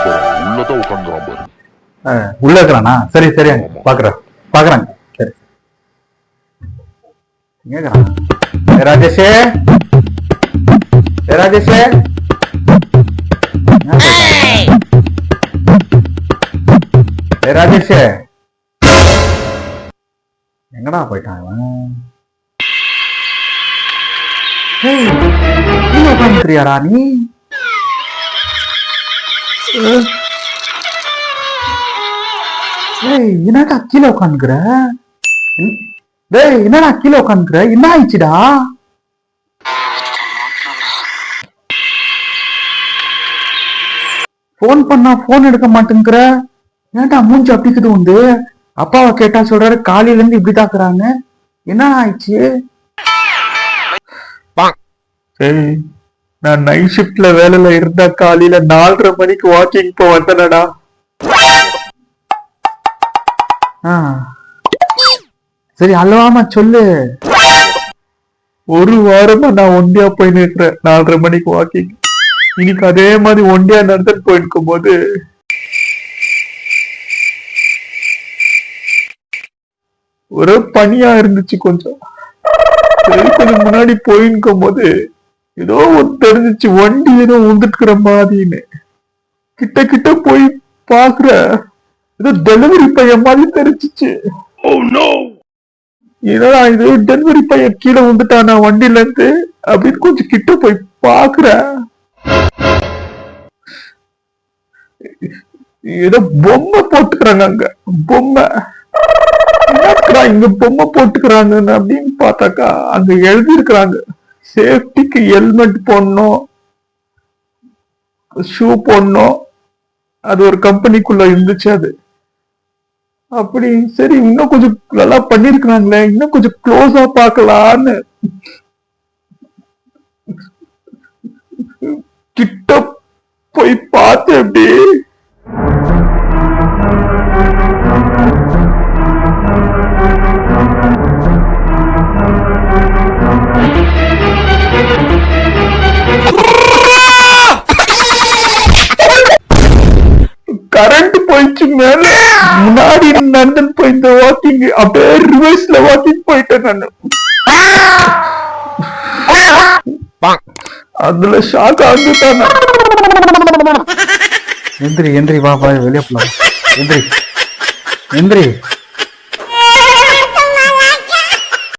உள்ளதான் உட்காந்துறான் பாரு. உள்ள இருக்கிறானா? சரி சரி பாக்குறேன் பாக்குறாங்க. சரி ராஜேஷே ராஜேஷே ராஜேஷே எங்கடா போயிட்டான் இவன்? உட்காந்துக்கிறியாடா நீ? என்னடா கீழே உட்காந்துக்கிற? டேய் என்னடா கீழே உட்காந்துக்கிற? என்ன ஆயிடுச்சுடா? போன் பண்ணா போன் எடுக்க மாட்டேங்கிற. ஏன்டா மூஞ்சி அப்படிக்குது உண்டு? அப்பாவை கேட்டா சொல்றாரு காலையில இருந்து இப்படி தாக்குறாங்க. என்ன ஆயிடுச்சு? நான் நைட் ஷிப்ட்ல வேலையில இருந்தா காலையில 4:30 மணிக்கு வாக்கிங் போ வந்தனடா. சரி அழுவாம சொல்லு. ஒரு வாரமா நான் ஒண்டியா போய் நிற்கிறேன் 4:30 மணிக்கு வாக்கிங். இன்னைக்கு அதே மாதிரி ஒண்டியா நடந்துட்டு போயிருக்கும் போது ஒரு பனியா இருந்துச்சு கொஞ்சம். சரி கொஞ்சம் முன்னாடி போயிருக்கும் போது ஏதோ ஒரு தெரிஞ்சிச்சு வண்டி ஏதோ உந்துட்டுக்கிற மாதிரின்னு. கிட்ட கிட்ட போய் பாக்குற ஏதோ டெலிவரி பையன் மாதிரி தெரிஞ்சிச்சு. என்னடா இது டெலிவரி பையன் கீழே வந்துட்டானா வண்டியில இருந்து அப்படின்னு கொஞ்சம் கிட்ட போய் பாக்குற ஏதோ பொம்மை போட்டுக்கிறாங்க அங்க. பொம்மை இங்க பொம்மை போட்டுக்கிறாங்க அப்படின்னு பார்த்தாக்கா அங்க எழுதி இருக்கிறாங்க சேஃப்டிக்கு ஹெல்மெட் போடணும், ஷூ போடணும். அது ஒரு கம்பெனிக்குள்ள இருந்துச்சு அது. அப்படி சரி இன்னும் கொஞ்சம் நல்லா பண்ணிருக்கிறாங்களே, இன்னும் கொஞ்சம் க்ளோஸா பார்க்கலான்னு கிட்ட போய் பார்த்து அப்படி கரண்ட் போயிடுச்சு மேல. முன்னாடி நடந்து போயிருந்த வாக்கிங் அப்படியே ரிவர்ஸ்ல வாக்கிங் போயிட்டேன் நான். அதுல ஷாக் ஆகிட்டான். எந்திரி எந்திரி வா வா வெளியே போலாம். எந்திரி எந்திரி